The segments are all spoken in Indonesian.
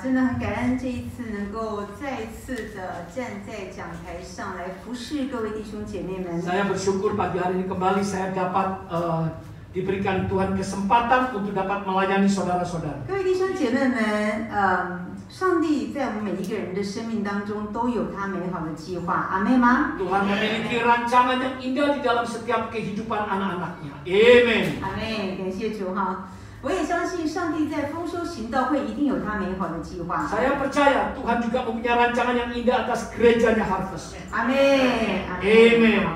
真的很感恩这一次能够再次的站在讲台上来服侍各位弟兄姐妹们。 Saya bersyukur pagi hari ini kembali saya dapat diberikan Tuhan kesempatan untuk dapat melayani saudara-saudara. 各位弟兄姐妹们，上帝在我们每一个人的生命当中都有他美好的计划，阿妹吗？ Tuhan memiliki rancangan yang indah di dalam setiap kehidupan anak-anaknya. Amen. 阿妹，感谢主哈。 我也相信上帝在丰收行道会一定有他美好的计划。 Saya percaya Tuhan juga mempunyai rancangan yang indah atas gerejanya Harvest. 阿妹，阿妹。 Amen.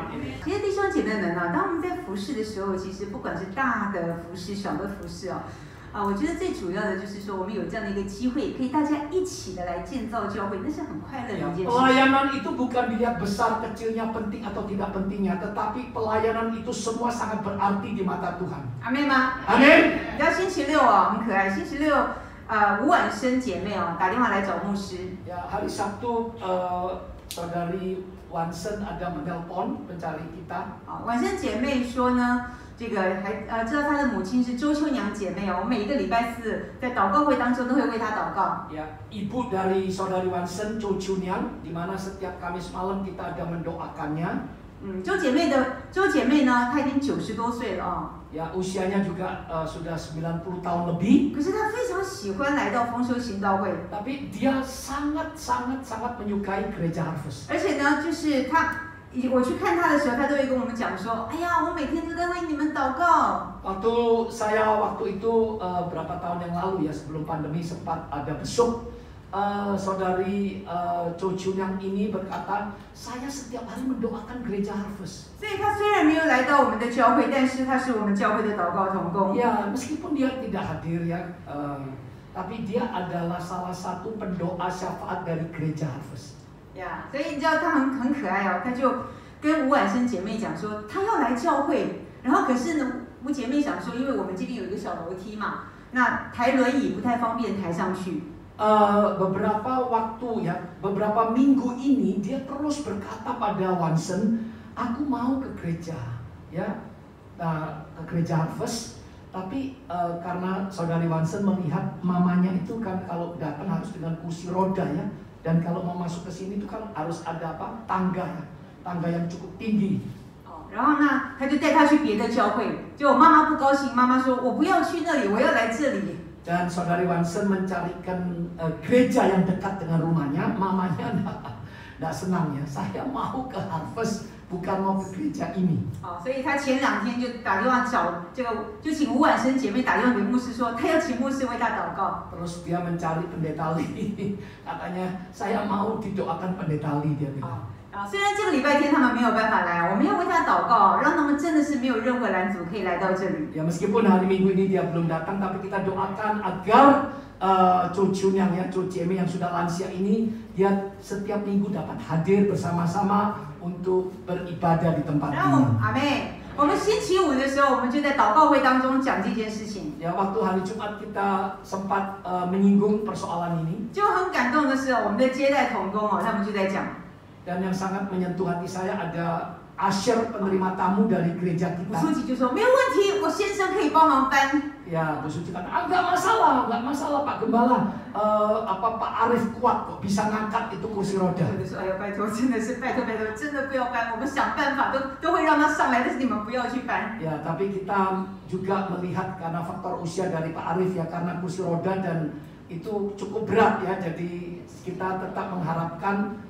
其实弟兄姐妹们呢，当我们在服侍的时候，其实不管是大的服侍、小的服侍我觉得最主要的就是说，我们有这样的一个机会，可以大家一起的来建造教会，那是很快乐的一件事情。 Pelayanan itu bukan dilihat besar kecilnya, penting atau tidak pentingnya, tetapi pelayanan itu semua sangat berarti di mata Tuhan. 阿妹吗？ Amin. 你知道星期六很可爱，星期六吴婉生姐妹打电话来找牧师。 Ya, hari Sabtu saudari Wansen ada menelpon mencari kita. 婉生姐妹说呢。 这个还知道她的母亲是周秋娘姐妹我们每一个礼拜四在祷告会当中都会为她祷告。 Ya, ibu dari saudari Wansen, Cho Chuniang, di mana setiap Kamis malam kita ada mendoakannya. 周姐妹呢，她已经90多岁了Ya, usianya juga sudah 90 tahun lebih. 可是她非常喜欢来到丰收行道会。 Tapi dia sangat menyukai gereja Harvest. 而且呢，就是她。 我去看他的时候，他都会跟我们讲说：“哎呀，我每天都在为你们祷告。” Waktu itu berapa tahun yang lalu ya sebelum pandemi sempat ada besuk saudari Cho Chuniang ini berkata, saya setiap hari mendoakan gereja Harvest. 所以他虽然没有来到我们的教会，但是他是我们教会的祷告同工。 Ya, meskipun dia tidak hadir ya, tapi dia adalah salah satu pendoa syafaat dari gereja Harvest. 呀，所以你知道他很可爱他就跟吴婉生姐妹讲说，他要来教会，然后可是呢，吴姐妹想说，因为我们这边有一个小楼梯嘛，那抬轮椅不太方便抬上去。 beberapa minggu ini dia terus berkata pada Wansen, aku mau ke gereja, ya, ke gereja Harvest. Tapi karena saudari Wansen melihat mamanya itu kan kalau datang harus dengan kursi roda ya. Dan kalau mau masuk ke sini itu kan harus ada tangga yang cukup tinggi. 然后呢，他就带他去别的教会，结果妈妈不高兴，妈妈说：“我不要去那里，我要来这里。” Dan saudari Wansen mencarikan gereja yang dekat dengan rumahnya, mamanya enggak senang ya. Saya mau ke Harvest, bukan mau ke gereja ini. 所以他前2天就打电话找就请吴婉生姐妹打电话给牧师说，他要请牧师为他祷告。 Terus dia mencari pendeta Li, katanya saya mau didoakan pendeta Li dia bilang. 虽然这个礼拜天他们没有办法来，我们要为他祷告，让他们真的是没有任何拦阻可以来到这里。 Ya meskipun hari Minggu ini dia belum datang, tapi kita doakan agar Cho Chuniang ya, Cho Cheme yang sudah lansia ini, dia setiap minggu dapat hadir bersama-sama untuk beribadah di tempat ini. 阿妹，我们星期五的时候，我们就在祷告会当中讲这件事情。 Ya, waktu hari Jumat kita sempat menyinggung persoalan ini. 就很感动的是，我们的接待同工他们就在讲。 Dan yang sangat menyentuh hati saya ada Asher penerima tamu dari gereja kita. 书记就说没有问题，我先生可以帮忙搬。 Ya, Bu Suci kata, enggak masalah Pak Gembala. Pak Arif kuat kok bisa ngangkat itu kursi roda. 我就说，哎呦，拜托，真的是拜托，真的不要搬，我们想办法都会让他上来，但是你们不要去搬。 Ya, tapi kita juga melihat karena faktor usia dari Pak Arif ya, karena kursi roda dan itu cukup berat ya, jadi kita tetap mengharapkan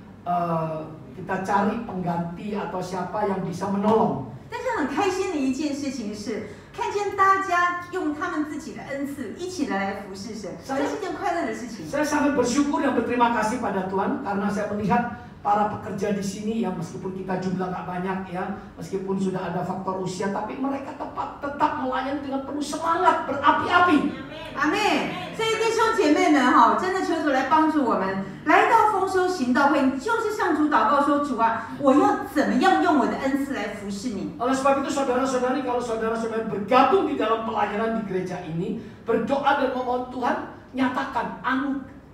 kita cari pengganti atau siapa yang bisa menolong. 但是很开心的一件事情是，看见大家用他们自己的恩赐一起来服侍神，这是件快乐的事情。 Saya sangat bersyukur dan berterima kasih pada Tuhan karena saya melihat para pekerja di sini ya, meskipun kita jumlah nggak banyak ya, meskipun sudah ada faktor usia, tapi mereka tetap melayani dengan penuh semangat, berapi-api. 阿妹，所以弟兄姐妹们真的求主来帮助我们，来到丰收行道会，你就是向主祷告说，主啊，我要怎么样用我的恩赐来服侍你。 Oleh sebab itu saudara-saudari, kalau saudara-saudari bergabung di dalam pelayanan di gereja ini, berdoa dan memohon Tuhan, nyatakan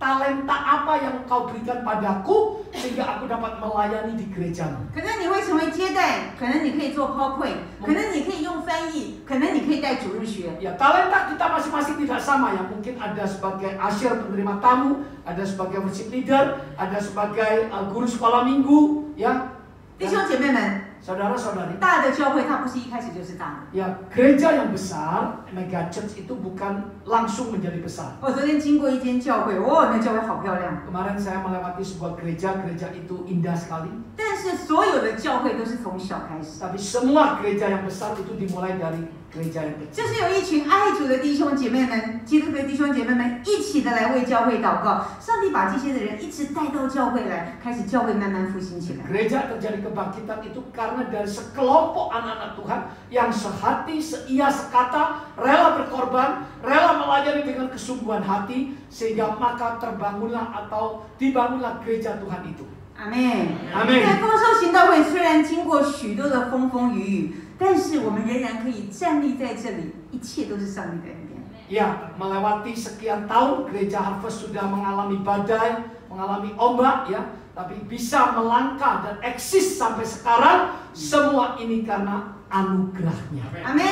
talenta apa yang kau berikan padaku sehingga aku dapat melayani di gerejamu. 可能你会成为接待，可能你可以做 PowerPoint， 可能你可以用翻译，可能你可以带主日学。 Ya, talenta kita masing-masing tidak sama ya. Mungkin ada sebagai usher penerima tamu, ada sebagai worship leader, ada sebagai guru sekolah minggu, ya. 弟兄姐妹们， Saudara-saudari, 大的教会它不是一开始就是大的。 ya gereja yang besar, mega church itu bukan langsung menjadi besar. 我昨天经过一间教会，哦，那教会好漂亮。 Kemarin saya melewati sebuah gereja, gereja itu indah sekali. 但是所有的教会都是从小开始， Tapi semua gereja yang besar itu dimulai dari gereja yang 就 kecil. 是有一群爱主的弟兄姐妹们，基督的弟兄姐妹们一起的来为教会祷告。上帝把这些的人一直带到教会来，开始教会慢慢复兴起来。 Gereja terjadi kebangkitan itu karena dari sekelompok anak-anak Tuhan yang sehati, seia, sekata, rela berkorban, rela melayani dengan kesungguhan hati, sehingga maka terbangunlah atau dibangunlah gereja Tuhan itu. 阿妹， Amin. 在丰收行道会虽然经过许多的风风雨雨，但是我们仍然可以站立在这里，一切都是上帝的恩典。 Ya, melewati sekian tahun gereja Harvest sudah mengalami badai, mengalami ombak ya, tapi bisa melangkah dan eksis sampai sekarang, semua ini karena anugerahnya. 阿妹，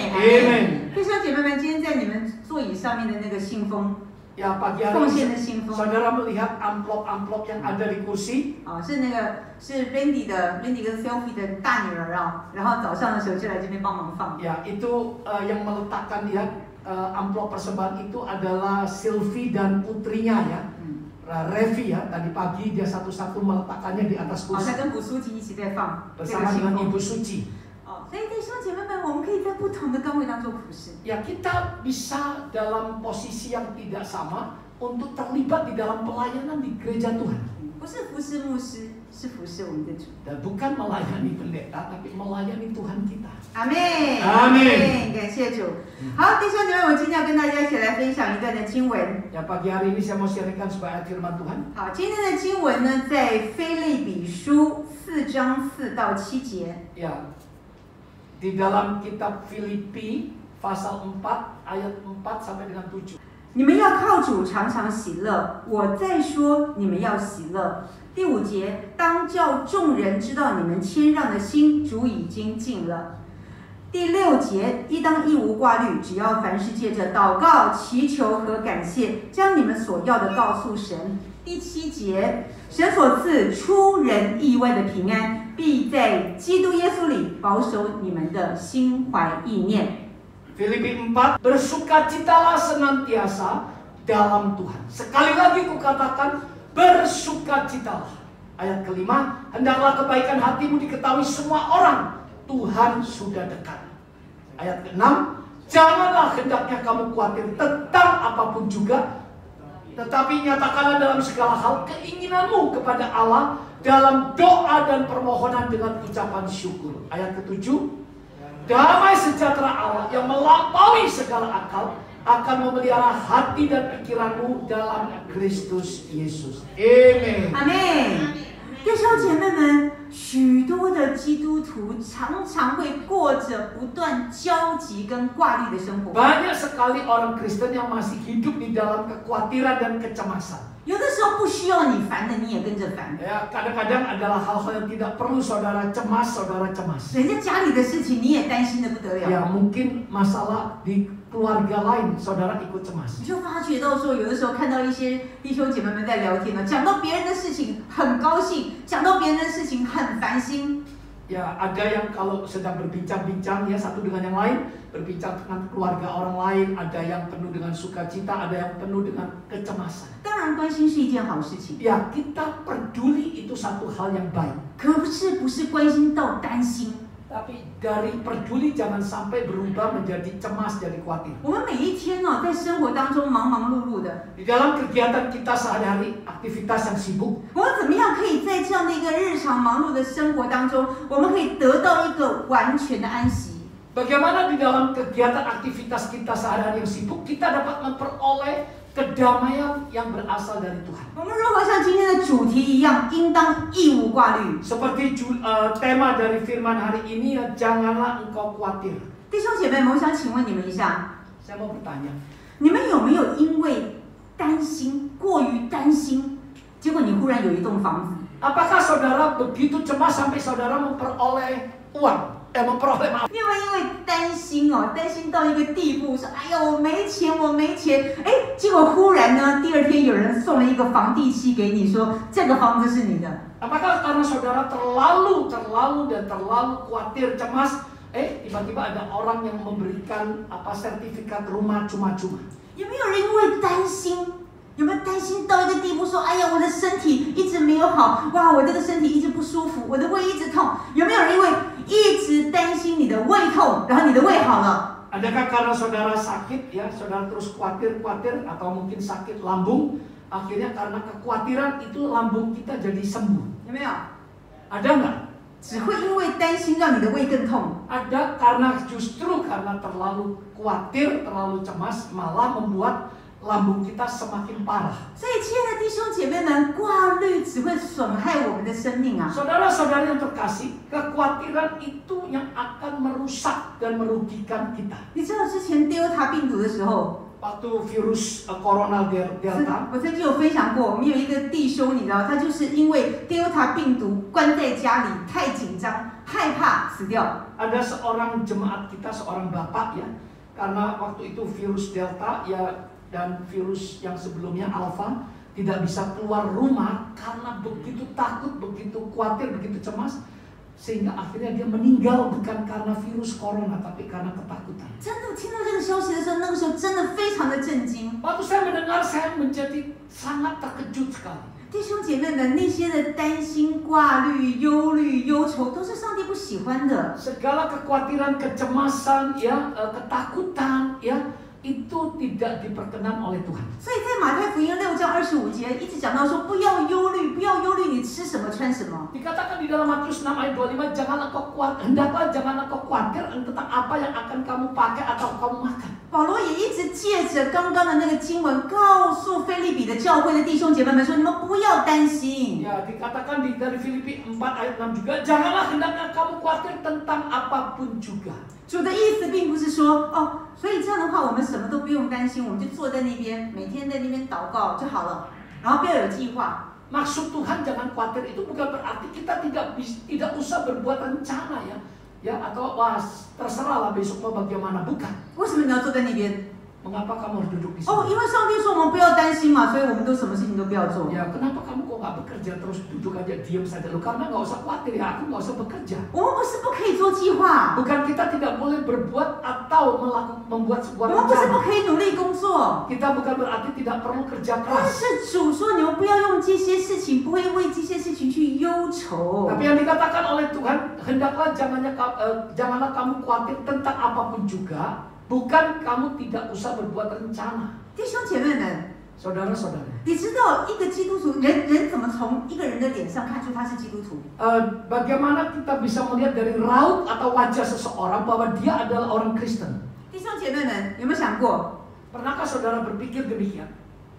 Amen. 弟兄姐妹们，今天在你们座椅上面的那个信封， Ya, pagi 奉 hari 献 ini 的信封， saudara melihat amplop-amplop yang ada di kursi. 啊，是那个是 Randy 跟 Sophie 的大女儿啊，然后早上的时候就来这边帮忙放。 Ya, itu yang meletakkan dia amplop persembahan itu adalah Sylvie dan putrinya ya. Revi ya, tadi pagi dia satu-satu meletakkannya di atas 好， kursi 他跟朴书记一起在放这个 bersama 信 dengan 封。 Ibu Suci. 哦，所以弟兄姐妹们，我们可以在不同的岗位当中服侍。 Ya, kita bisa dalam posisi yang tidak sama untuk terlibat di dalam pelayanan di gereja Tuhan. 不是服侍牧师，是服侍我们的主。 Dan bukan melayani pendeta, tapi melayani Tuhan kita. 阿妹，阿妹感谢主。好，弟兄姐妹，我今天要跟大家一起来分享一段的经文。 Ya, pagi hari ini saya mau sharingkan sebuah ayat firman Tuhan. 好，今天的经文呢，在腓立比书4章4到7节。 Ya, di dalam kitab Filipi pasal 4 ayat 4 sampai dengan 7. 你们要靠主常常喜乐，我再说你们要喜乐。第5节，当叫众人知道你们谦让的心，主已经尽了。第6节，应当一无挂虑，只要凡事借着祷告、祈求和感谢，将你们所要的告诉神。第7节，神所赐出人意外的平安，必在基督耶稣里保守你们的心怀意念。 Filipi 4, bersukacitalah senantiasa dalam Tuhan. Sekali lagi kukatakan, bersukacitalah. Ayat kelima, hendaklah kebaikan hatimu diketahui semua orang. Tuhan sudah dekat. Ayat keenam, janganlah hendaknya kamu khawatir tentang apapun juga, tetapi nyatakanlah dalam segala hal keinginanmu kepada Allah dalam doa dan permohonan dengan ucapan syukur. Ayat ketujuh, damai sejahtera Allah yang melampaui segala akal akan memelihara hati dan pikiranmu dalam Kristus Yesus. Amin. 阿妹，弟兄姐妹们，许多的基督徒常常会过着不断焦急跟挂虑的生活。 Banyak sekali orang Kristen yang masih hidup di dalam kekhawatiran dan kecemasan. 有的时候不需要你烦的，你也跟着烦。 Ya, kadang-kadang adalah hal-hal yang tidak perlu saudara cemas, saudara cemas. 人家家里的事情你也担心的不得 Ya, 了， mungkin masalah di keluarga lain saudara ikut cemas. 你就发觉到说，有的时候看到一些弟兄姐妹们在聊天呢，讲到别人的事情很高兴，讲到别人的事情很烦心。 Ya, ada yang kalau sedang berbincang-bincang ya satu dengan yang lain, berbincang dengan keluarga orang lain, ada yang penuh dengan sukacita, ada yang penuh dengan kecemasan. 当然，关心是一件好事情， Ya, kita peduli itu satu hal yang baik. 可是不是关心到担心。 Tapi dari peduli jangan sampai berubah menjadi cemas, jadi khawatir. 我们每一天哦，在生活当中忙忙碌碌的， Di dalam kegiatan kita sehari-hari, aktivitas yang sibuk, 我们怎么样可以在这样的一个日常忙碌的生活当中，我们可以得到一个完全的安息？ bagaimana di dalam kegiatan aktivitas kita sehari-hari yang sibuk, kita dapat memperoleh kedamaian yang berasal dari Tuhan. 我们如何像今天的主题一样，应当一无挂虑？ Seperti tema dari firman hari ini, ya, janganlah engkau khawatir. 弟兄姐妹们，我想请问你们一下， Saya mau bertanya, 你们有没有因为担心，过于担心，结果你忽然有一栋房子。 Apakah saudara begitu cemas sampai saudara memperoleh uang? Memperoleh maaf. 你有没有因为担心哦，担心到一个地步，说哎呀我没钱，我没钱，哎，结果忽然呢，第二天有人送了一个房地契给你，说这个房子是你的。 Apakah karena saudara terlalu khawatir, cemas, tiba-tiba ada orang yang memberikan sertifikat rumah cuma-cuma? 有没有人因为担心？ 有没有担心到一个地步，说哎呀，我的身体一直没有好，哇，我这个身体一直不舒服，我的胃一直痛。有没有人因为一直担心你的胃痛，然后你的胃好了？ Adakah karena saudara sakit ya, saudara terus khawatir atau mungkin sakit lambung, akhirnya karena kekhawatiran itu lambung kita jadi sembuh? 有没有？ Ada nggak? 只会因为担心让你的胃更痛。 Ada justru karena terlalu khawatir, terlalu cemas malah membuat lambung kita semakin parah. 所以，亲爱的弟兄姐妹们，挂虑只会损害我们的生命啊！ Saudara-saudari yang terkasih, kekhawatiran itu yang akan merusak dan merugikan kita. 你知道之前 Delta 病毒的时候， Waktu virus corona Delta， 我曾经有分享过，我们有一个弟兄，你知道，他就是因为 Delta 病毒关在家里，太紧张，害怕死掉。 Ada seorang jemaat kita, seorang bapak ya, karena waktu itu virus Delta ya. Dan virus yang sebelumnya Alpha tidak bisa keluar rumah karena begitu takut, begitu khawatir, begitu cemas, sehingga akhirnya dia meninggal bukan karena virus corona tapi karena ketakutan. 真的听到这个消息的时候，那个时候真的非常的震惊。 Waktu saya mendengar, saya menjadi sangat terkejut sekali. 弟兄姐妹们，那些的担心、挂虑、忧虑、忧愁，都是上帝不喜欢的。 Segala kekhawatiran, kecemasan, ya, ketakutan, ya. Itu tidak diperkenan oleh Tuhan. 所以在马太福音6章25节一直讲到说，不要忧虑，不要忧虑你吃什么穿什么。 Dikatakan di dalam Matius 6 ayat 25, hendaklah janganlah kau khawatir tentang apa yang akan kamu pakai atau kamu makan. 保罗也一直借着刚刚的那个经文，告诉腓立比的教会的弟兄姐妹们说，你们不要担心。 Ya, dikatakan dari Filipi 4 ayat 6 juga, janganlah hendaknya kamu khawatir tentang apapun juga. 主的意思并不是说哦，所以这样的话，我们什么都不用担心，我们就坐在那边，每天在那边祷告就好了，然后不要有计划。 Maksud Tuhan jangan khawatir itu bukan berarti kita tidak usah berbuat rencana ya atau wah terserahlah besok mau bagaimana, bukan. 为什么你要坐在那边？ Mengapa kamu harus duduk di sini? 哦，因为上帝说我们不要担心嘛，所以我们都什么事情都不要做。 Ya, kenapa kamu kok nggak bekerja terus duduk aja diam saja? Loh, karena nggak usah khawatir ya, aku nggak usah bekerja. 我们不是不可以做计划， Bukan kita tidak boleh berbuat atau membuat sebuah 我们不是不 rencana. 可以努力工作。 Kita bukan berarti tidak perlu kerja 但 keras. 是主说你们不要用这些事情，不会为这些事情去忧愁。 Tapi yang dikatakan oleh Tuhan, hendaklah janganlah kamu khawatir tentang apapun juga. Bukan kamu tidak usah berbuat rencana. 弟兄姐妹们， Saudara-saudara, 你知道一个基督徒人怎么从一个人的脸上看出他是基督徒？ bagaimana kita bisa melihat dari raut atau wajah seseorang bahwa dia adalah orang Kristen? 弟兄姐妹们，有没有想过， Pernahkah saudara berpikir demikian?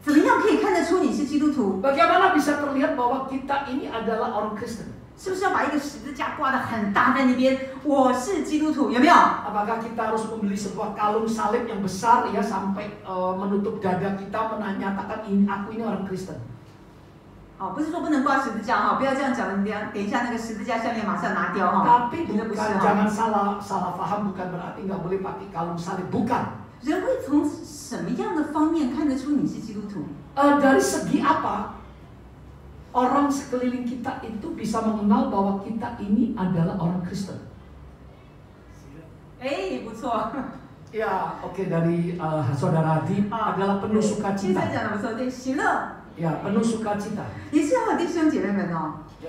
怎么样可以看得出你是基督徒？ Bagaimana bisa terlihat bahwa kita ini adalah orang Kristen? 是不是要把一个十字架挂得很大在那边？我是基督徒，有没有？ Apakah kita harus membeli sebuah kalung salib yang besar ya sampai menutup dada kita menyatakan aku ini orang Kristen? 哦，不是说不能挂十字架哈，不要这样讲，等一下那个十字架下面马上拿掉哈。 Tapi 真的不是 bukan, 哈。 jangan salah paham, bukan berarti nggak boleh pakai kalung salib, bukan. 人会从什么样的方面看得出你是基督徒？ Dari segi apa orang sekeliling kita itu bisa mengenal bahwa kita ini adalah orang Kristen? 哎，不错。 Ya, oke, dari saudara Hadi adalah penuh 现 sukacita. 在讲的不错，对，喜乐。 Ya, penuh sukacita. 你知道弟兄姐妹们哦， Ya,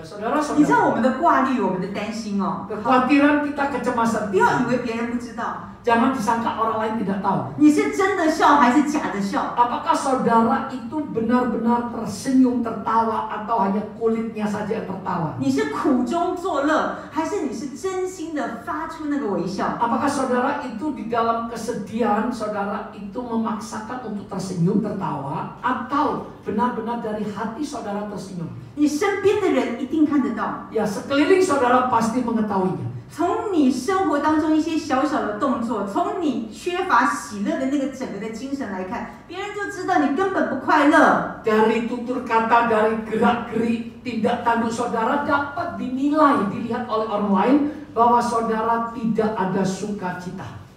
你知道 saudara-saudara, 我们的挂虑，我们的担心哦， kekhawatiran kita, kecemasan 不要 kita, 以为别人不知道， jangan disangka orang lain tidak tahu. 你是真的笑还是假的笑？ Apakah saudara itu benar-benar tersenyum, tertawa, atau hanya kulitnya saja yang tertawa? 你是苦中作乐，还是你是真心的发出那个微笑？ Apakah saudara itu di dalam kesedihan, saudara itu memaksakan untuk tersenyum, tertawa, atau benar-benar dari hati saudara tersenyum? 你身边的人一定看得到。 Ya, sekeliling saudara pasti mengetahuinya. 从你生活当中一些小小的动作，从你缺乏喜乐的那个整个的精神来看，别人就知道你根本不快乐。Dari tutur kata, dari gerak-gerik tindak tanduk saudara dapat dinilai, dilihat oleh orang lain bahwa saudara tidak ada sukacita.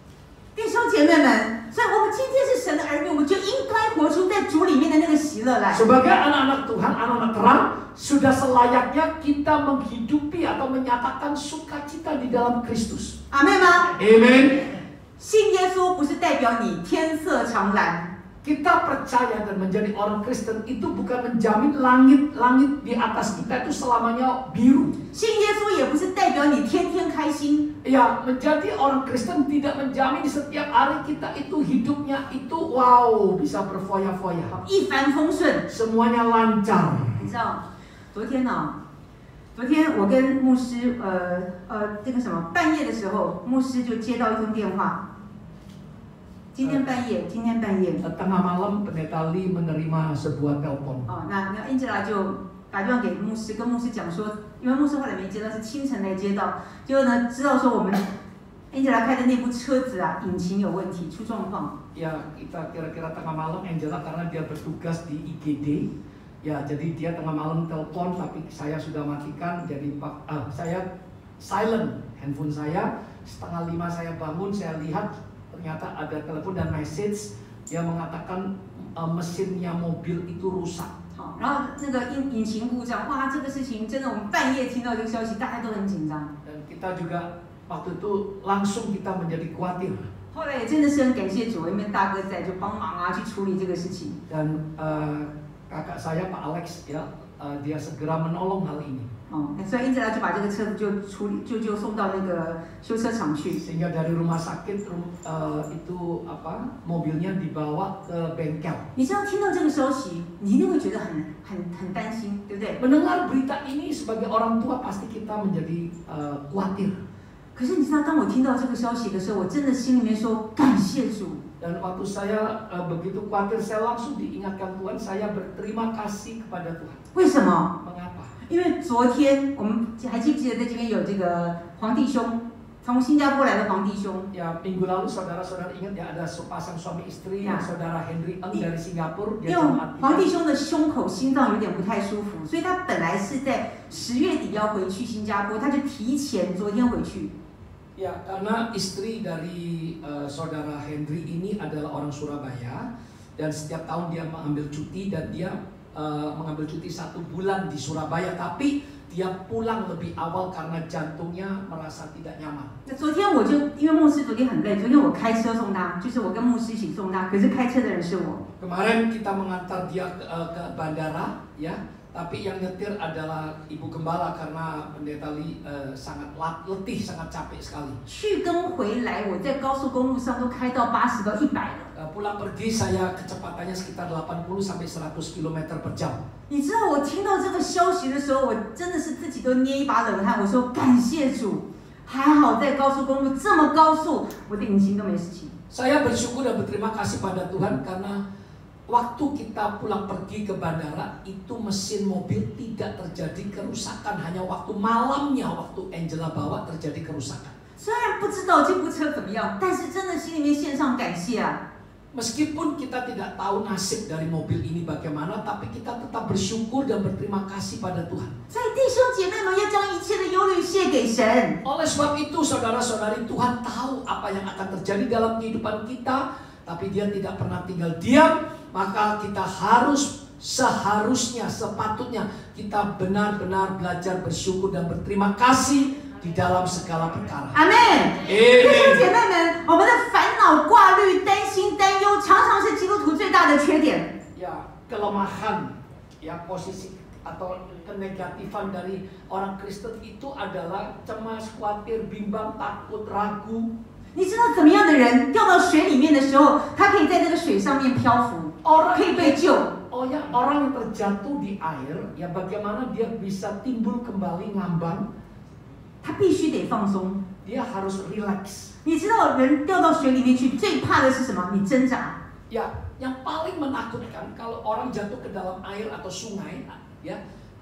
弟兄姐妹们，所以我们今天是神的儿女，我们就应该活出在主里面的那个喜乐来。Sebagai anak-anak Tuhan, anak-anak terang, sudah selayaknya kita menghidupi atau menyatakan sukacita di dalam Kristus. 阿们吗？ Amen. 信耶稣不是代表你天色常蓝。 Kita percaya dan menjadi orang Kristen itu bukan menjamin langit-langit di atas kita itu selamanya biru. 信耶稣也不是代表你天天开心。 Ya, menjadi orang Kristen tidak menjamin setiap hari kita itu hidupnya itu wow, bisa berfoya-foya. 一帆风顺。 Semuanya lancar. 你知道，昨天我跟牧师这个什么半夜的时候，牧师就接到一通电话。 今天半夜。 Tengah malam pendeta Lee menerima sebuah telepon. 哦，那 Angela 就打电话给牧师，跟牧师讲说，因为牧师后来没接到，是清晨来接到，结果呢知道说我们 Angela 开的那部车子啊，引擎有问题，出状况。 Ya, kita kira-kira tengah malam Angela karena dia bertugas di IGD. Ya, jadi dia tengah malam telepon tapi saya sudah matikan, jadi saya silent handphone saya. 4:30 saya bangun, saya lihat ternyata ada telepon dan message yang mengatakan mesinnya mobil itu rusak. 好，然后那个引擎故障，哇，这个事情真的，我们半夜听到这个消息，大家都很紧张。 Dan kita juga waktu itu langsung kita menjadi khawatir. 后来也真的是很感谢主，因为大哥在就帮忙啊，去处理这个事情。 Dan kakak saya Pak Alex ya, dia segera menolong hal ini. 哦，所以 Angela 就把这个车子就送到那个修车厂去。 Sehingga dari rumah sakit itu mobilnya dibawa ke bengkel. 你知道听到这个消息，你一定会觉得很担心，对不对？ Mendengar berita ini sebagai orang tua pasti kita menjadi khawatir. 可是你知道，当我听到这个消息的时候，我真的心里面说感谢主。 Dan waktu saya begitu khawatir, saya langsung diingatkan Tuhan, saya berterima kasih kepada Tuhan. 为什么？ Mengapa? 因为昨天我们还记不记得在这边有这个黄弟兄，从新加坡来的黄弟兄。 Ya, minggu lalu saudara-saudara ingat ya ada sepasang suami istri, Ya. saudara Henry Eng dari Singapura, 因 dia 为 jemaat 黄 kita. 弟兄的胸口心脏有点不太舒服，所以他本来是在10月底要回去新加坡，他就提前昨天回去。 Ya, karena istri dari saudara Henry ini adalah orang Surabaya dan setiap tahun dia mengambil cuti dan dia mengambil cuti 1 bulan di Surabaya, tapi dia pulang lebih awal karena jantungnya merasa tidak nyaman. 那昨天我就因为牧师昨天很累，昨天我开车送他，就是我跟牧师一起送他，可是开车的人是我。 Kemarin kita mengantar dia ke bandara, ya. Tapi yang nyetir adalah ibu gembala karena pendeta Lee sangat letih, sangat capek sekali. 去跟回来，我在高速公路上都开到80到100了。 Pulang pergi saya kecepatannya sekitar 80 sampai 100 km per jam. 你知道我听到这个消息的时候，我真的是自己都捏一把冷汗。我说感谢主，还好在高速公路这么高速，我的引擎都没事情。 Saya bersyukur dan berterima kasih pada Tuhan karena waktu kita pulang pergi ke bandara itu mesin mobil tidak terjadi kerusakan, hanya waktu malamnya waktu Angela bawa terjadi kerusakan. 虽然不知道这部车怎么样，但是真的心里面献上感谢啊。 Meskipun kita tidak tahu nasib dari mobil ini bagaimana, tapi kita tetap bersyukur dan berterima kasih pada Tuhan. 所以弟兄姐妹们要将一切的忧虑卸给神。 Oleh sebab itu saudara-saudari, Tuhan tahu apa yang akan terjadi dalam kehidupan kita, tapi Dia tidak pernah tinggal diam. Maka kita seharusnya, sepatutnya kita benar-benar belajar bersyukur dan berterima kasih di dalam segala perkara. 阿门。弟兄姐妹们，我们的烦恼、挂虑、担心、担忧，常常是基督徒最大的缺点。 Ya, kelemahan, ya posisi atau kenegatifan dari orang Kristen itu adalah cemas, khawatir, bimbang, takut, ragu. 你知道怎么样的人掉到水里面的时候，他可以在那个水上面漂浮， 可以被救。 Oh ya, orang yang terjatuh di air, ya bagaimana dia bisa timbul kembali ngambang? 他必须得放松。 Dia harus relax. 你知道人掉到水里面去，最怕的是什么？你挣扎。 Ya, yang paling menakutkan kalau orang jatuh ke dalam air atau sungai, ya,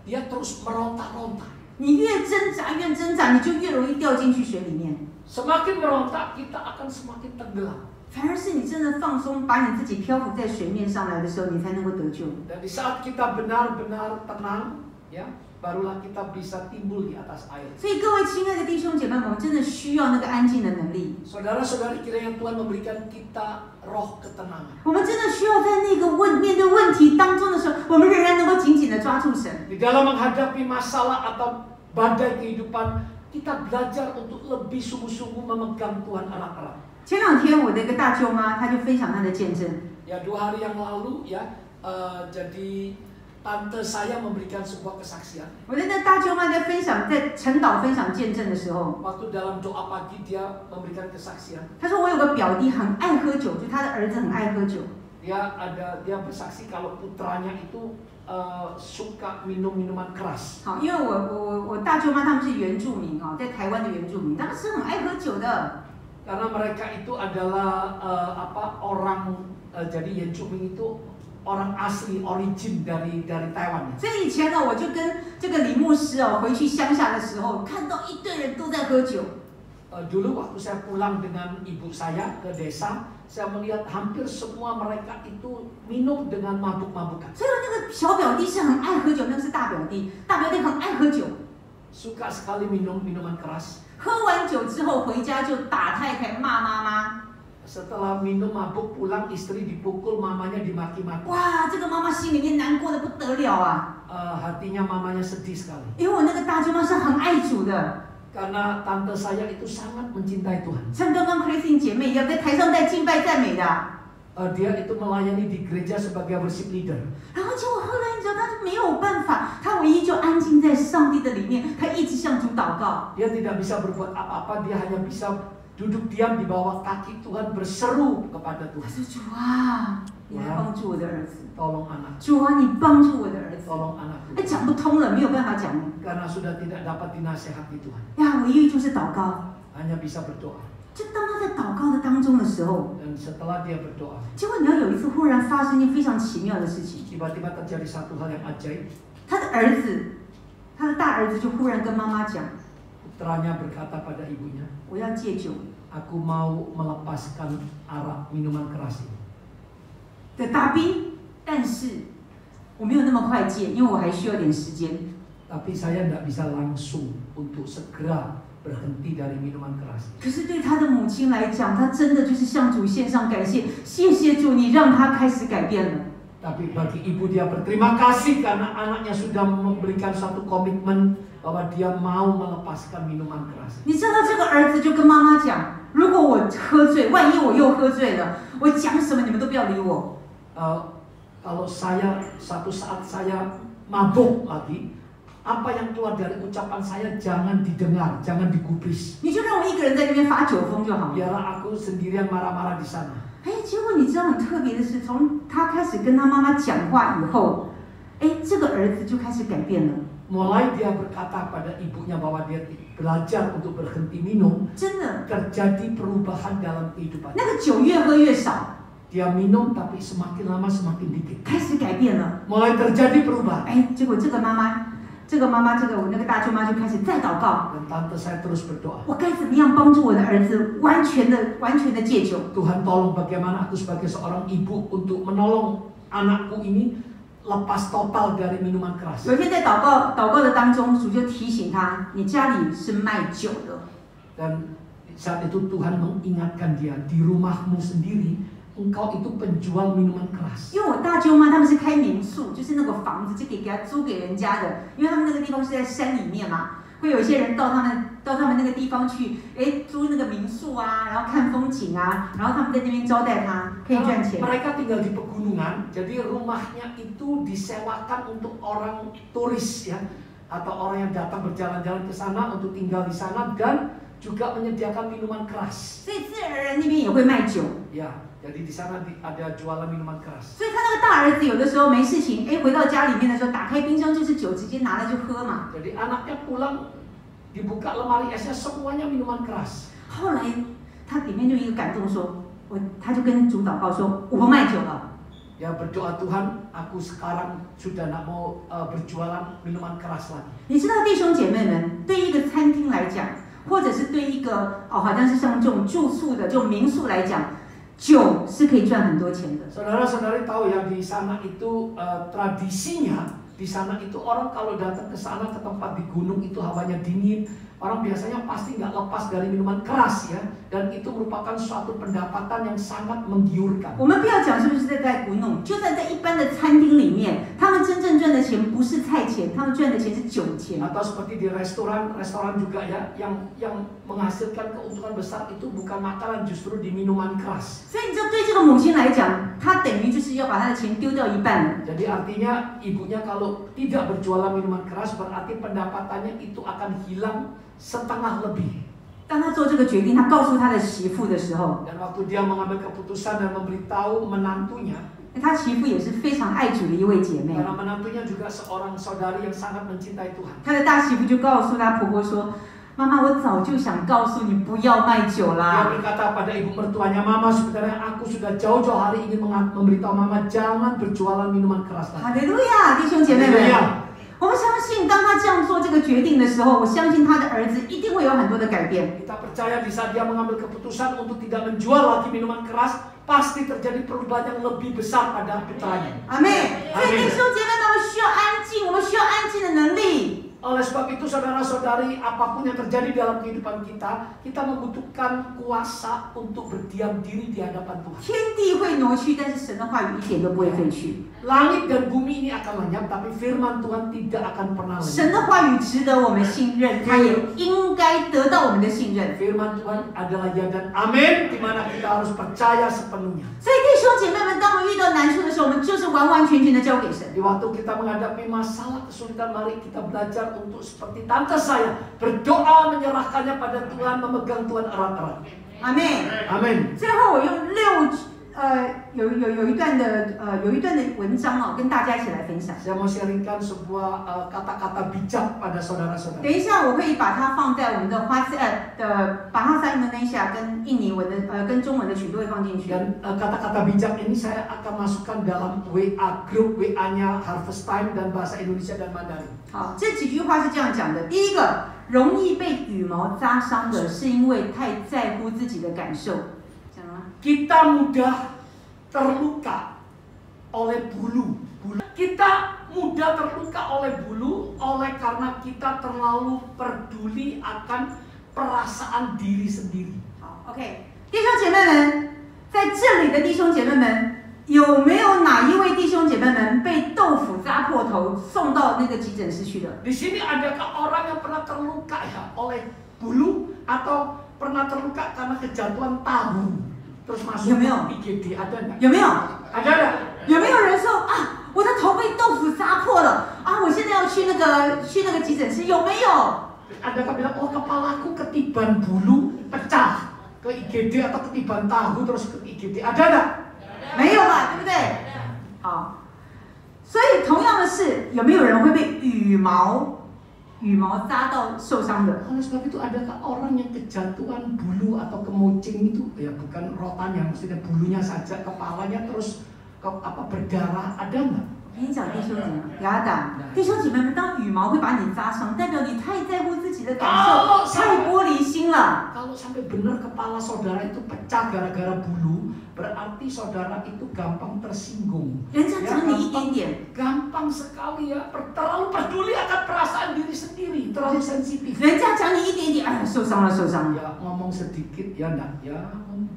dia terus meronta-ronta. 你越挣扎，你就越容易掉进去水里面。 Semakin berontak, kita akan semakin tenggelam. 反而是你真的放松，把你自己漂浮在水面上来的时候，你才能够得救。 Dan di saat kita benar-benar tenang, ya, barulah kita bisa timbul di atas air. 所以各位亲爱的弟兄姐妹们，我们真的需要那个安静的能力。 Saudara-saudari kiranya Tuhan memberikan kita roh ketenangan. 我们真的需要在那个面对问题当中的时候，我们仍然能够紧紧的抓住神。 Di dalam menghadapi masalah atau badai kehidupan, kita belajar untuk lebih sungguh-sungguh memegang Tuhan erat-erat. 前两天我的一个大舅妈，她就分享她的见证。 Ya 2 hari yang lalu ya, jadi tante saya memberikan sebuah kesaksian. 我的那大舅妈在晨祷分享见证的时候， Waktu dalam doa pagi dia memberikan kesaksian. 她说我有个表弟很爱喝酒，就他的儿子很爱喝酒。 Dia bersaksi kalau putranya itu suka minum minuman keras. 好，因为我大舅妈他们是原住民哦，在台湾的原住民，他们是很爱喝酒的。 Karena mereka itu adalah orang jadi Yenchuming itu orang asli origin dari Taiwan. 所以以前呢，我就跟这个李牧师哦，回去乡下的时候，看到一堆人都在喝酒。 Dulu waktu saya pulang dengan ibu saya ke desa, saya melihat hampir semua mereka itu minum dengan mabuk-mabukan. 所以那个小表弟是很爱喝酒，那个是大表弟，大表弟很爱喝酒， Suka sekali minum minuman keras. 喝完酒之后回家就打太太、骂妈妈。 Setelah minum mabuk pulang istri dipukul, mamanya dimaki-maki. 哇，这个妈妈心里面难过的不得了啊！ Hatinya mamanya sedih sekali. 因为我那个大舅妈是很爱主的， Karena tante saya itu sangat mencintai Tuhan. 像刚刚 Christine 姐妹一样，在台上带敬拜赞美的。 Dia itu melayani di gereja sebagai worship leader. 然后结果后来你知道，他就没有办法，他唯一就安静在上帝的里面，他一直向主祷告。 Dia tidak bisa berbuat apa-apa, dia hanya bisa duduk diam di bawah kaki Tuhan berseru kepada 他 Tuhan. 说：“主啊，你来帮助我的儿子。 Tolong anak, 主啊，你帮助我的儿子。 tolong anakku. 哎，讲不通了，没有办法讲了。 Karena sudah tidak dapat dinasehati Tuhan. 呀，唯一就是祷告。 Hanya bisa berdoa. 就当他在祷告的当中的时候， Dan setelah dia berdoa, 结果你要有一次忽然发生一件非常奇妙的事情， tiba-tiba terjadi satu hal yang ajaib. 他的儿子，他的大儿子就忽然跟妈妈讲 Putranya berkata pada ibunya, 我要戒酒。 aku mau melepaskan arak minuman keras ini. 的大兵，但是我没有那么快戒，因为我还需要点时间。 Tapi saya tidak bisa langsung untuk segera berhenti dari minuman keras. 可是对他的母亲来讲，他真的就是向主献上感谢，谢谢主，你让他开始改变了。 Tapi bagi ibu dia berterima kasih karena anaknya sudah memberikan satu komitmen bahwa dia mau melepaskan minuman keras. 你知道这个儿子就跟妈妈讲，如果我喝醉，万一我又喝醉了，我讲什么你们都不要理我。 Kalau saya satu saat saya mabuk lagi, apa yang keluar dari ucapan saya jangan didengar, jangan digubris. 你就让我一个人在那边发酒疯就好了。 Biarlah aku sendirian marah-marah di sana. 哎，结果你知道很特别的是，从他开始跟他妈妈讲话以后，哎，这个儿子就开始改变了。 Mulai dia berkata pada ibunya bahwa dia belajar untuk berhenti minum, 真的， terjadi perubahan dalam kehidupan. 那个酒越喝越少， Dia minum tapi semakin lama semakin dikit. 开始改变了。 Mulai terjadi perubahan. 哎，结果这个我那个大舅妈就开始再祷告， Dan tante saya terus berdoa. 我该怎么样帮助我的儿子完全的戒酒？ Tuhan tolong bagaimana aku sebagai seorang ibu untuk menolong anakku ini lepas total dari minuman keras. 有一天在祷告的当中，主就提醒他，你家里是卖酒的。 Dan saat itu Tuhan mengingatkan dia, di rumahmu sendiri engkau itu penjual minuman keras. 因为我大舅妈他们是开民宿，就是那个房子就给他租给人家的，因为他们那个地方是在山里面嘛，会有一些人到他们那个地方去，哎，租那个民宿啊，然后看风景啊，然后他们在那边招待他，可以赚钱。 Mereka tinggal di pegunungan, jadi rumahnya itu disewakan untuk orang turis ya, atau orang yang datang berjalan-jalan ke sana untuk tinggal di sana dan juga menyediakan minuman keras. 所以自然而然那边也会卖酒。 Ya, jadi di sana ada jualan minuman keras. 所以他那个大儿子有的时候没事情，哎，回到家里面的时候，打开冰箱就是酒，直接拿了就喝嘛。 Jadi anaknya pulang dibuka lemari esnya semuanya minuman keras. 后来他里面就一个感动说，他就跟主祷告说，我不卖酒了。Ya berdoa Tuhan, aku sekarang sudah tidak mau berjualan minuman keras lagi. 你知道弟兄姐妹们，对一个餐厅来讲，或者是对一个好像是像这种住宿的这种民宿来讲，酒是可以赚很多钱的。Saudara-saudari tahu ya di sana itu tradisinya, di sana itu orang kalau datang ke sana ke tempat di gunung itu hawanya dingin, orang biasanya pasti nggak lepas dari minuman keras ya, dan itu merupakan suatu pendapatan yang sangat menggiurkan. 我们不要讲是不是在古弄，就算在一般的餐厅里面，他们真正赚的钱不是菜钱，他们赚的钱是酒钱。 Atau seperti di restoran juga ya, yang menghasilkan keuntungan besar itu bukan makanan, justru di minuman keras. 所以你知道，对这个母亲来讲，她等于就是要把她的钱丢掉一半了。 Jadi artinya ibunya kalau tidak berjualan minuman keras berarti pendapatannya itu akan hilang setengah lebih. 当她做这个决定，她告诉她的媳妇的时候， Dan waktu dia mengambil keputusan dan memberitahu menantunya, 她媳妇也是非常爱主的一位姐妹。 karena menantunya juga seorang saudari yang sangat mencintai Tuhan. 她的大媳妇就告诉她婆婆说：“妈妈，我早就想告诉你不要卖酒 Dia 啦。 berkata pada ibu mertuanya, Mama sebenarnya aku sudah jauh-jauh hari ingin memberitahu Mama jangan berjualan minuman keras lagi. 哈利路亚，弟兄姐妹们。 Haleluya. 我们相信，当她这样做这个决定的时候，我相信她的儿子一定会有很多的改变。 Kita percaya di saat dia mengambil keputusan untuk tidak menjual lagi minuman keras, pasti terjadi perubahan yang lebih besar pada putranya. 阿妹，所以弟兄姐妹们，我们需要安静，我们需要安静的能力。 Oleh sebab itu saudara-saudari, apapun yang terjadi dalam kehidupan kita membutuhkan kuasa untuk berdiam diri di hadapan Tuhan. 天地会挪去，但是神的话语一点都不会废去。 Langit dan bumi ini akan lenyap, tapi firman Tuhan tidak akan pernah 神 lenyap. 的话语值得我们信任，它也应该得到我们的信任。 Firman Tuhan adalah ya dan amin, di mana kita harus percaya sepenuhnya. 所以弟兄姐妹们，当我们遇到难处的时候，我们就是完完全全的交给神。 Di waktu kita menghadapi masalah kesulitan, mari kita belajar untuk seperti tante saya, berdoa menyerahkannya pada Tuhan, memegang Tuhan erat-erat. 阿妹。 Amin. 最后我用有一段的文章哦，跟大家一起来分享。 Saya mau sharingkan sebuah kata-kata bijak pada 等 saudara-saudara. 一下我会把它放在我们的Bahasa Indonesia 跟印尼文的跟中文的曲都会放进去。 Dan kata-kata bijak ini saya akan masukkan dalam WA grup WA-nya Harvest Time dan bahasa Indonesia dan Mandarin. 好，这几句话是这样讲的。第一个，容易被羽毛扎伤的是因为太在乎自己的感受。讲了吗？ Kita mudah terluka oleh bulu. Kita mudah terluka oleh bulu karena kita terlalu peduli akan perasaan diri sendiri. 好 ，OK， 弟兄姐妹们，在这里的弟兄姐妹们，有没有哪一位弟兄姐妹们被豆腐扎破头，送到那个急诊室去的？ Di sini adakah orang yang pernah terluka ya oleh bulu atau pernah terluka karena kejatuhan tahu terus masuk有没有？ IGD? Ada nggak? 有没有？ Ada nggak? 有没有人说啊，我的头被豆腐扎破了啊，我现在要去那个急诊室，有没有？ Adakah bilang, oh kepalaku ketiban bulu pecah ke IGD atau ketiban tahu terus ke IGD? Ada nggak? 没有吧，对不对？好，所以同样的是，有没有人会被羽毛扎到受伤的？ Oleh sebab itu adakah orang yang kejatuhan bulu atau kemucing itu ya bukan rotannya, maksudnya bulunya saja, kepalanya terus berdarah, ada nggak? 我跟你讲，弟兄姐妹，雅达，弟兄姐妹们，当羽毛会把你扎伤，代表你太在乎自己的感受，太玻璃心了。 Kalau sampai benar kepala saudara itu pecah gara-gara bulu, berarti saudara itu gampang tersinggung. 人家讲你一点点， Gampang sekali ya, terlalu peduli akan perasaan diri sendiri, terlalu sensitif. 人家讲你一点点，哎呀，受伤了，受伤了。 Ya ngomong sedikit ya enggak, ya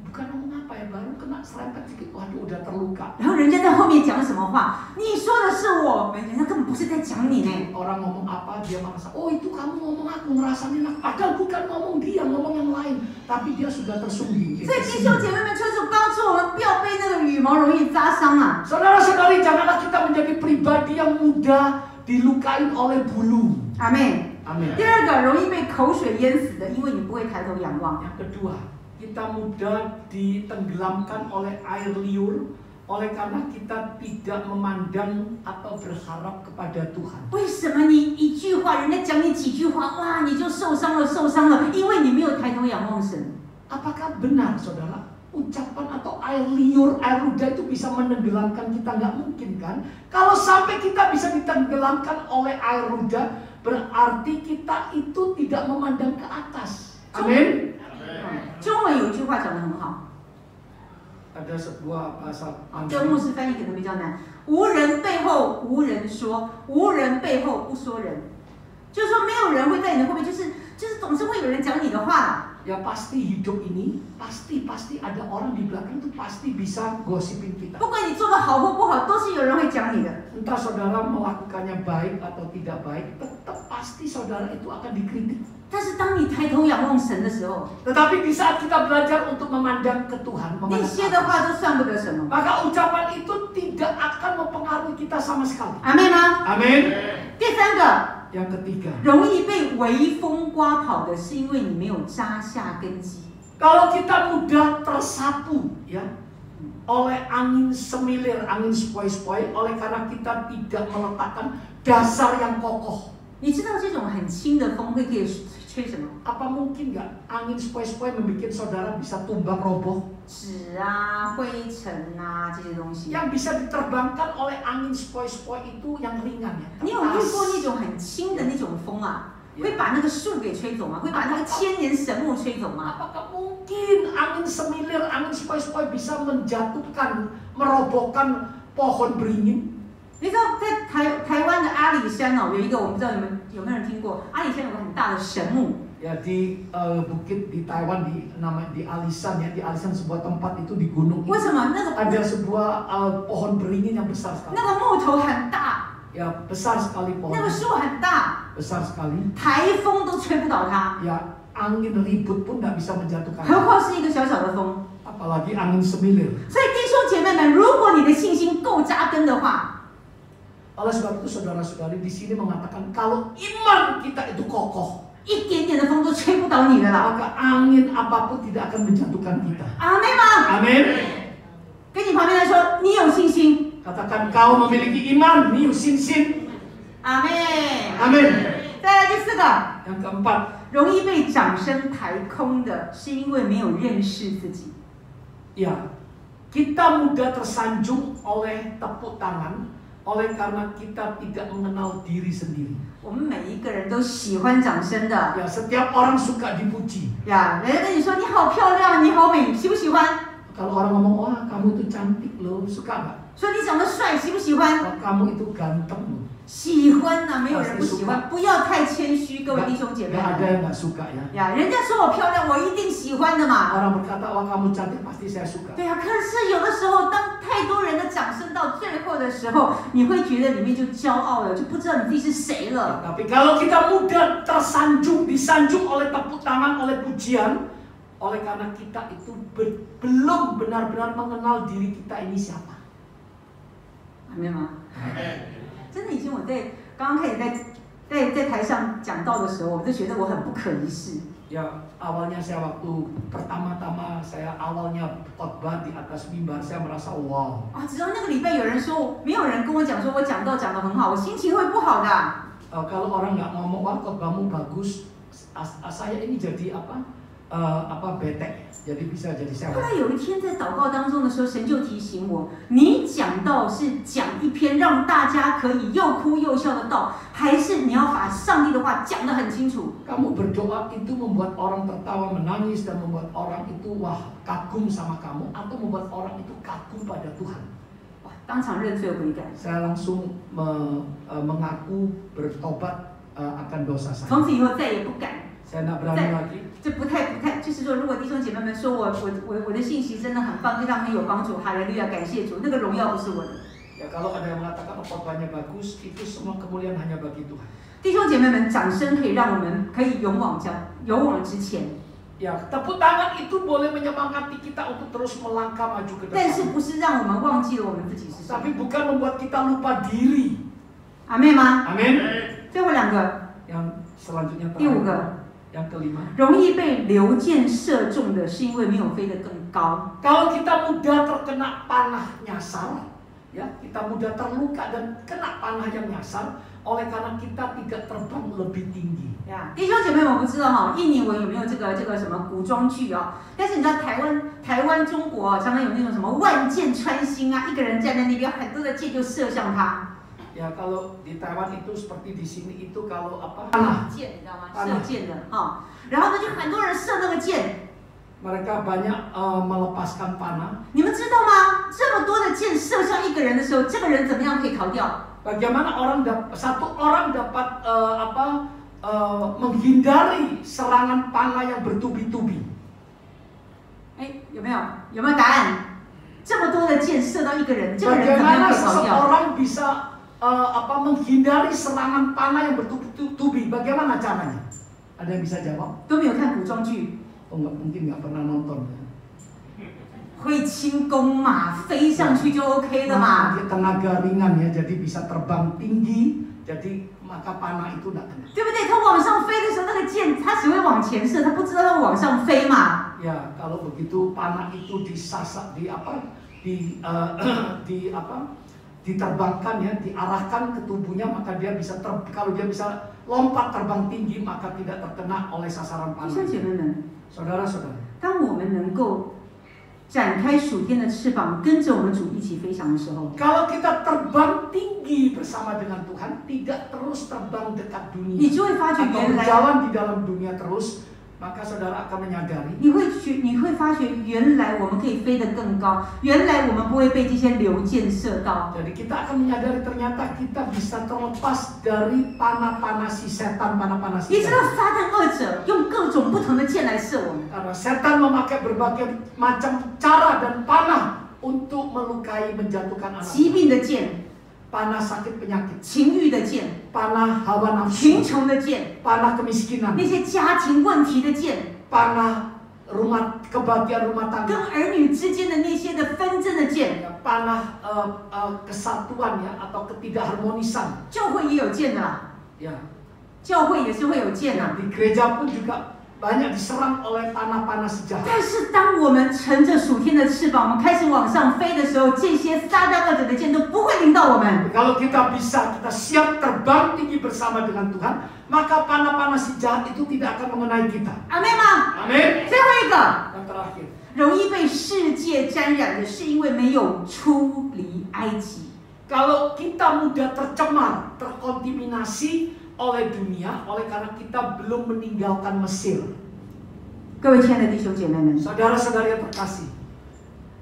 bukan ngomong apa ya, baru kena serempet sedikit, waduh udah terluka. 然后人家在后面讲什么话？你说的是我，人家根本不是在讲你呢。 Orang ngomong apa, dia merasa, oh itu kamu ngomong aku, ngerasain aku. Padahal bukan ngomong dia, ngomong yang lain. Tapi dia sudah tersungging. 所以弟兄姐妹们，求主帮助我们，不要被那个羽毛容易扎伤啊！ Saudara-saudari, janganlah kita menjadi pribadi yang mudah dilukain oleh bulu. 阿妹。 Amin. 第二个，容易被口水淹死的，因为你不会抬头仰望。 Yang kedua, kita mudah ditenggelamkan oleh air liur karena kita tidak memandang atau berharap kepada Tuhan. 为什么你一句话，人家讲你几句话，哇，你就受伤了，因为你没有抬头仰望神。 Apakah benar, saudara, ucapan atau air liur, air ludah itu bisa menenggelamkan kita? Nggak mungkin kan? Kalau sampai kita bisa ditenggelamkan oleh air ludah, berarti kita itu tidak memandang ke atas. Amin. 中文有一句话讲得很好， Ada sebuah bahasa 这个牧师翻译可能比较难。无人背后无人说，无人背后不说人，就是说没有人会在你的后面，就是总是会有人讲你的话啦。 Ya pasti hidup ini, pasti ada orang di belakang itu pasti bisa gosipin kita. 不管你做的好或不好，都是有人会讲你的。 Entah saudara melakukannya baik atau tidak baik, tetap pasti saudara itu akan dikritik. 但是当你抬头仰望神的时候， Tetapi di saat kita belajar untuk memandang ke Tuhan, 那些的话都算不得什么。 maka ucapan itu tidak akan mempengaruhi kita sama sekali. 阿妹吗？ Amin. 第三个， Yang ketiga, 容易被微风刮跑的是因为你没有扎下根基。 kalau kita mudah tersapu ya oleh angin semilir, angin sepoi-sepoi, oleh karena kita tidak meletakkan dasar yang kokoh. 你知道这种很轻的风会可以吹什么？ Apa mungkin nggak angin sepoi-sepoi membuat saudara bisa tumbang roboh? 纸啊、灰尘啊这些东西。 Yang bisa diterbangkan oleh angin sepoi-sepoi itu yang ringan ya. 你有遇过那种很轻的那种风啊？会把那个树给吹走吗？会把那个千年神木吹走吗？ Apakah mungkin angin semilir, angin sepoi-sepoi bisa menjatuhkan, merobohkan pohon beringin? 你知道在台湾的阿里山哦，有一个我不知道你们有没有人听过，阿里山有个很大的神木。 Ya di bukit di Taiwan di Alisan ya, di Alisan sebuah tempat itu di gunung. 为什么那个 Ada sebuah pohon beringin yang besar sekali. 那个木头很大， Ya besar sekali 那 pohon. 个树很大， Besar sekali. 台风都吹不倒它， Ya angin ribut pun nggak bisa menjatuhkan. 何况是一个小小的风。 Apalagi angin semilir. 所以弟兄姐妹们，如果你的信心够扎根的话， Oleh sebab itu saudara-saudari di sini mengatakan kalau iman kita itu kokoh, 一点点的风都吹不倒你的啦。 maka angin apapun tidak akan menjatuhkan kita. 阿妹吗？ Amin. 跟你旁边人说，你有信心。 Katakan kau memiliki iman, ni sinsin. 阿妹。 Amin. 再来第四个， Yang keempat, 容易被掌声抬空的，是因为没有认识自己。 ya kita mudah tersanjung oleh tepuk tangan, oleh karena kita tidak mengenal diri sendiri. 我们每一个人都喜欢掌声的 Ya setiap orang suka dipuji. 呀，人家跟你说你好漂亮，你好美，喜不喜欢？ Kalau orang ngomong wah kamu itu cantik loh, suka nggak? 说你长得帅，喜不喜欢？ Wah, kamu itu ganteng loh. 喜欢呐、没有人不喜欢，不要太谦虚，各位弟兄姐妹 Nggak ada 们。 yang nggak suka ya. 呀，人家说我漂亮，我一定喜欢的嘛。 Orang berkata wah kamu cantik pasti saya suka. 对呀、可是有的时候，当太多人的掌声到最后的时候，你会觉得里面就骄傲了，就不知道你自己是谁了。 Tapi kalau kita mudah tersanjung, disanjung oleh tepuk tangan, oleh pujian, oleh karena kita itu belum benar-benar mengenal diri kita ini siapa. 还没吗？真的，以前我在刚刚开始在台上讲道的时候，我就觉得我很不可一世。 Ya awalnya saya waktu pertama-tama saya awalnya khotbah di atas mimbar, saya merasa wow. 啊，只要那个礼拜有人说，没有人跟我讲说我讲道讲得很好，我心情会不好的。 Kalau orang nggak ngomong wah khotbahmu bagus, saya ini jadi bete, jadi bisa jadi 后 sewa. 来有一天在祷告当中的时候，神就提醒我，你讲道是讲一篇让大家可以又哭又笑的道，还是你要把上帝的话讲得很清楚？ Kamu berdoa itu membuat orang tertawa menangis dan membuat orang itu wah kagum sama kamu, atau membuat orang itu kagum pada Tuhan. 哇，当场认罪悔改， Saya langsung mengaku bertobat akan dosa 从 saya. 此以后再也不敢。 Saya tidak berani lagi. 就不太，就是说，如果弟兄姐妹们说我的信息真的很棒，对他们很有帮助，哈利路亚，感谢主，那个荣耀不是我的。 Ya kalau ada yang mengatakan khotbahnya bagus, itu semua kemuliaan hanya bagi Tuhan. 弟兄姐妹们，掌声可以让我们可以勇往直前， Ya, tepuk tangan itu boleh menyemangati kita untuk terus melangkah maju ke 但是 depan. 不是让我们忘记了我们自己是谁。 Tapi bukan membuat kita lupa diri. 阿妹吗？ Amin. 最后两个， Yang selanjutnya 第五 terakhir, 个， yang kelima. 容易被流箭射中的是因为没有飞得更高。 Kalau kita mudah terkena panah nyasar, ya kita mudah terluka dan kena panah yang nyasar, oleh karena kita tidak terbang lebih tinggi. 弟兄姐妹们，我不知道哈，印尼文有没有这个什么古装剧啊？但是你知道台湾中国常常有那种什么万箭穿心啊，一个人站在那边，很多的箭就射向他。 Ya kalau di Taiwan itu seperti di sini itu kalau apa? Panah. 箭，你知道吗？射箭的哈，然后呢就很多人射那个箭。 Mereka banyak melepaskan panah. 你们知道吗？这么多的箭射向一个人的时候，这个人怎么样可以逃掉？ Bagaimana satu orang dapat menghindari serangan panah yang bertubi-tubi? 哎，有没有答案？这么多的箭射到一个人，这个人怎么样 Bagaimana 可以逃掉？ seseorang bisa menghindari serangan panah yang bertubi-tubi? Bagaimana caranya? Ada yang bisa jawab? 都没有看古装剧。 Oh, mungkin nggak pernah nonton. 会轻功嘛，飞上去就 OK 了嘛。 Dia tenaga ringan ya, jadi bisa terbang tinggi, jadi maka panah itu tidak kena. 对不对？他往上飞的时候，那个箭它只会往前射，他不知道它会往上飞嘛。 Ya, kalau begitu panah itu diterbangkan ya, diarahkan ke tubuhnya, maka dia bisa kalau dia bisa lompat terbang tinggi, maka tidak terkena oleh sasaran panah. 弟兄姐妹们， Saudara-saudara, 当我们能够展开属天的翅膀，跟着我们主一起飞翔的时候， kalau kita terbang tinggi bersama dengan Tuhan, tidak terus terbang dekat dunia, 你就会发觉 atau 原来 berjalan di dalam dunia terus, maka saudara akan menyadari 你会发觉原来我们可以飞得更高，原来我们不会被这些流箭射到。 jadi kita akan menyadari ternyata kita bisa terlepas dari panah-panah si setan, panah-panah 你 si 知道 setan. 撒旦恶者用各种不同的箭来射我们， Karena setan memakai berbagai macam cara dan panah untuk melukai, menjatuhkan anak. 疾病的箭、 Panah sakit penyakit, 情欲的箭、 panah hawa 贫 nafsu, 穷的箭、 panah kemiskinan, 那些家庭问题的箭、 panah kebahagiaan rumah 跟 tangga, 儿女之间的那些的纷争的箭， panah kesatuan ya atau ketidakharmonisan. 教会也有箭的啦， Ya, 教会也是会有箭的。 di gereja pun juga banyak diserang oleh panah-panah si jahat. 但是当我们乘着属天的翅膀，我们开始往上飞的时候，这些撒旦恶者的箭都不会临到我们。 Kalau kita siap terbang tinggi bersama dengan Tuhan, maka panah-panah si jahat itu tidak akan mengenai kita. 阿妹吗？ Amin. 最后一个， Yang terakhir, 容易被世界沾染的，是因为没有出离埃及。 kalau kita mudah tercemar, terkontaminasi oleh dunia, oleh karena kita belum meninggalkan Mesir. 各位亲爱的弟兄姐妹们， Saudara-saudara yang terkasih,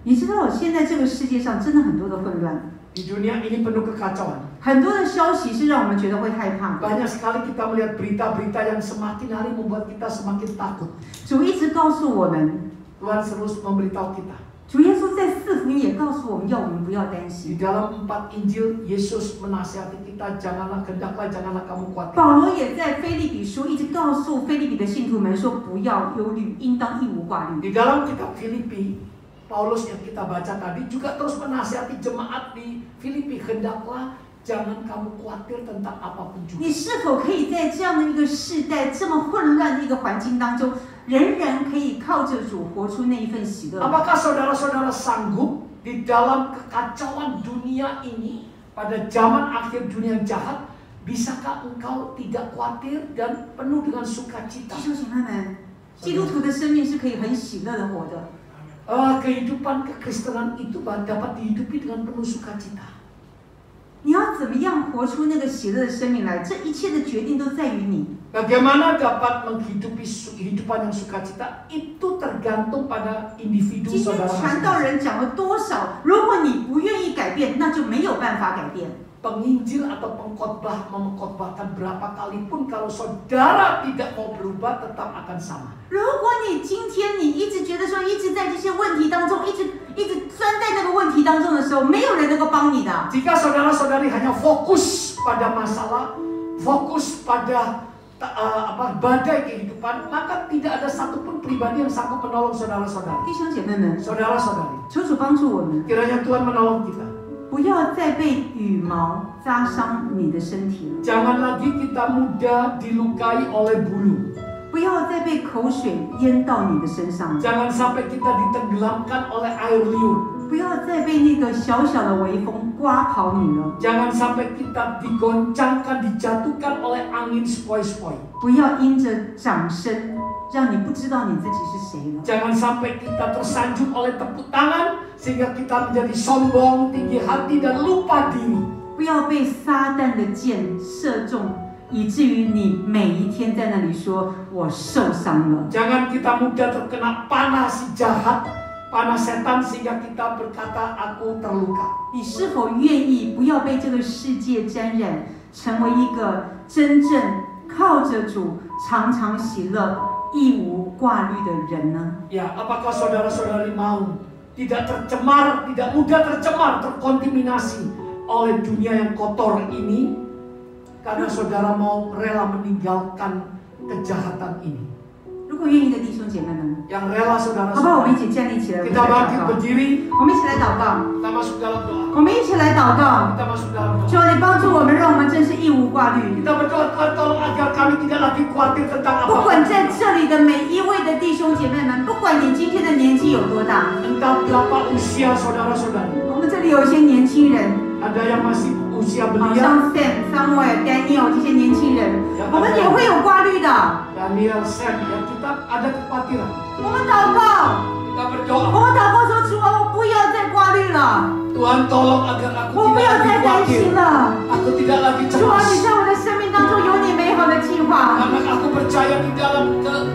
你知道现在这个世界上真的很多的混乱， di dunia ini penuh kekacauan. 很多的消息是让我们觉得会害怕。 Banyak sekali kita melihat berita-berita yang semakin hari membuat kita semakin takut. 主一直告诉我们， Tuhan terus memberitahu kita. 主耶稣在四福音也告诉我们，要我们不要担 Di 心。 dalam 4 Injil, Yesus menasihati kita, janganlah kamu khawatir. 保罗也在腓立比书一直告诉腓立比的信徒们说，不要忧虑，应当一无挂虑。 Di dalam kitab Filipi, Paulus yang kita baca tadi juga terus menasihati jemaat di Filipi, hendaklah jangan kamu khawatir tentang apapun 你 juga. 是否可以在这样的一个世代、这么混乱的一个环境当中，仍然可以靠着主活出那一份喜乐？ Apakah saudara-saudara sanggup di dalam kekacauan dunia ini, pada zaman akhir dunia yang jahat, bisakah engkau tidak khawatir dan penuh dengan 弟 sukacita? 兄姐妹们，基督徒的生命是可以很喜乐的活的。 Kehidupan kekristenan itu dapat dihidupi dengan penuh sukacita. 你要怎么样活出那个喜乐的生命来？这一切的决定都在于你。 Bagaimana dapat menghidupi kehidupan yang sukacita itu tergantung pada individu 今天 saudara 传道 masing-masing. 人讲了多少？如果你不愿意改变，那就没有办法改变。 Penginjil atau pengkhotbah mengkhotbahkan berapa kali pun kalau saudara tidak mau berubah tetap akan sama. 如果你今天你一直觉得说，一直在这些问题当中，一直钻在那个问题当中的时候，没有人能够帮你的。 Jika saudara-saudari hanya fokus pada masalah, fokus pada badai kehidupan, maka tidak ada satupun pribadi yang sanggup menolong saudara-saudari. 弟兄姐妹们， Saudara-saudari, 求主帮助我们， kiranya Tuhan menolong kita. 不要再被羽毛扎伤你的身体了， Jangan lagi kita mudah dilukai oleh bulu. 不要再被口水淹到你的身上了。 Jangan sampai kita ditenggelamkan oleh air liur. 不要再被那个小小的微风刮跑你了。 Jangan sampai kita digoncangkan, dijatuhkan oleh angin sepoi-sepoi. 不要因着掌声，让你不知道你自己是谁了。 Jangan sampai kita tersanjung oleh tepuk tangan sehingga kita menjadi sombong, tinggi hati dan lupa diri. 不要被撒旦的箭射中，以至于你每一天在那里说我受伤了。 Jangan kita mudah terkena panah si jahat, panah setan sehingga kita berkata aku terluka. 你是否愿意不要被这个世界沾染，成为一个真正靠着主常常喜乐、义无挂虑的人呢？ Ya, apakah saudara-saudari mau tidak tercemar, tidak mudah tercemar, terkontaminasi oleh dunia yang kotor ini? Karena saudara mau rela meninggalkan kejahatan ini. 如果愿意的弟兄姐妹们， Yang rela 好不好？我们 saudara-saudara. 一起站立起来，我们 Kita 来祷 bangkit 告。 berdiri, 我们一起来祷告， kita masuk dalam doa. 我们一起来祷告。 Kita masuk dalam doa. 主啊，你帮助我们，让我们真是义无挂虑。 Kita berdoa Tuhan tolong agar kami tidak lagi khawatir tentang 不管 apa-apa. 在这里的每一位的弟兄姐妹们，不管你今天的年纪有多大， Entah berapa usia saudara-saudari. 我们这里有一些年轻人， Ada yang masih usia 好 belia. 像 Samuel、Daniel 这些年轻人，我们也会有挂虑的。 Daniel, Sam, ya kita ada kekhawatiran. 我们祷告， Kita berdoa. 我们祷告说：“主啊，我不要再挂虑了， Tuhan tolong agar aku 我不 tidak 要 lagi 再担 khawatir. 心了。 Aku tidak lagi 主啊，你 cemas. 在我的生命当中有你美好的计划， Karena aku percaya di dalam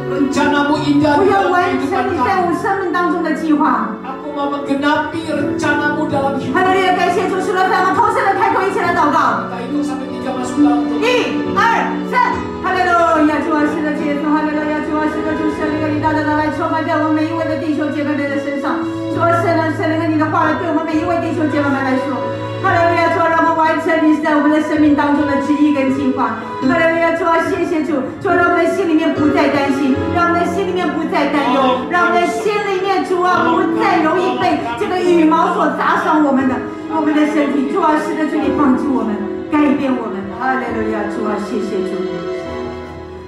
rencanamu indah 我 di 要 dalam 完 kehidupan 成你在 kami. 我生命当中的计划。” Aku mau menggenapi rencanamu dalam hidup. 哈利路亚！感谢主，除了在我们同声的开口，一起来祷告。 Kita hitung sampai 3 masuk dalam doa. 1、2、3，哈利路亚！主啊，是的，耶稣，哈利路亚！主啊，是的，主圣灵和你大大的来充满在我们每一位的弟兄姐妹们的身上。主啊，圣灵和你的话对我们每一位弟兄姐妹们来说，哈利路亚！主啊，让我们完成你在我们的生命当中的旨意跟计划。哈利路亚！主啊，谢谢主，主啊，让我们的心里面不再担心，让我们的心里面不再担忧，让我们的心里面，主啊，不再容易被这个羽毛所砸伤我们的身体。主啊，是的，主你帮助我们，改变我们。哈利路亚！主啊，谢谢主。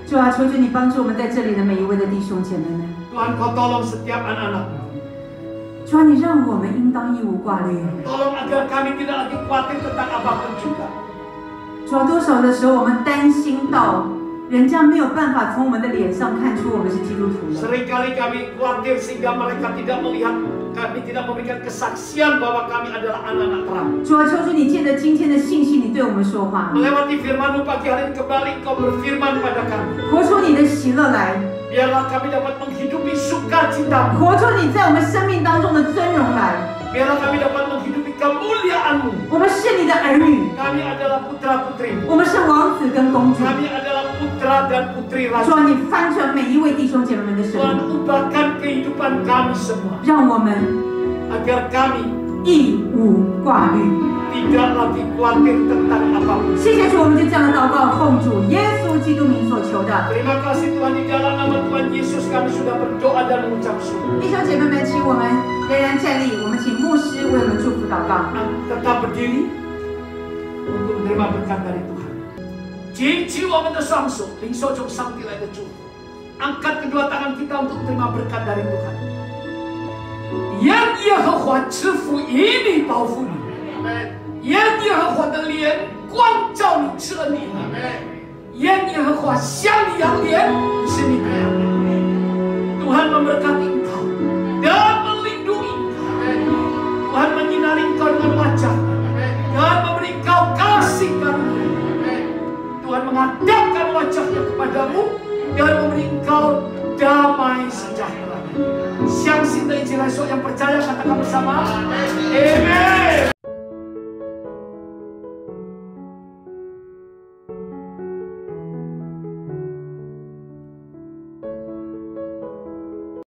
主啊，求主你帮助我们在这里的每一位的弟兄姐妹们。 Tuhan kau tolong setiap anak-anakmu. 主啊，你让我们应当义无挂虑。 Tolong agar kami tidak lagi khawatir tentang apapun juga. 主啊，多少的时候我们担心到人家没有办法从我们的脸上看出我们是基督徒了。 Seringkali kami khawatir sehingga mereka tidak melihat, kami tidak memberikan kesaksian bahwa kami adalah anak-anak terang. 主啊，求主你借着今天的信息，你对我们说话， Melewati firman-Mu pagi hari ini kembali Engkau berfirman pada kami. 活出你的喜乐来， Biarlah kami dapat menghidupi sukacita-Mu. 活出你在我们生命当中的尊荣来。 Biarlah kami dapat menghidupi kemuliaan-Mu. 我们是你的儿女， Kami adalah putra-putri-Mu. 我们是王子跟公主。 Kami adalah putra dan putri 主 raja. 啊，你翻转每一位弟兄姐妹们的生 Tuhan 命， ubahkan kehidupan kami semua. 让我们 Agar kami 义无挂虑。 tidak lagi khawatir tentang apapun. 谢谢主，我们就这样的祷告，奉主耶稣基督名所求的。 Terima kasih Tuhan, di dalam nama Tuhan Yesus kami sudah berdoa dan mengucap syukur. 弟兄姐妹们，请我们仍然站立，我们请牧师为我们祝福祷告。 Tetap berdiri untuk menerima berkat dari Tuhan. Jiwa kita samsu, lingso jong sang tilai de祝福. Angkat kedua tangan kita untuk menerima berkat dari Tuhan. Yang Yehovah 赐福于你，保护你。愿耶和华的脸光照你，赐恩你。愿耶和华向你扬脸，使你平安。Tuhan memberkati engkau dan melindungi engkau. Tuhan menyinari engkau dengan wajah dan memberi engkau kasih karunia. Tuhan menghadapkan wajahnya kepadamu dan memberi engkau damai sejahtera. Siang sinta Injil esok yang percaya katakan bersama. Amen.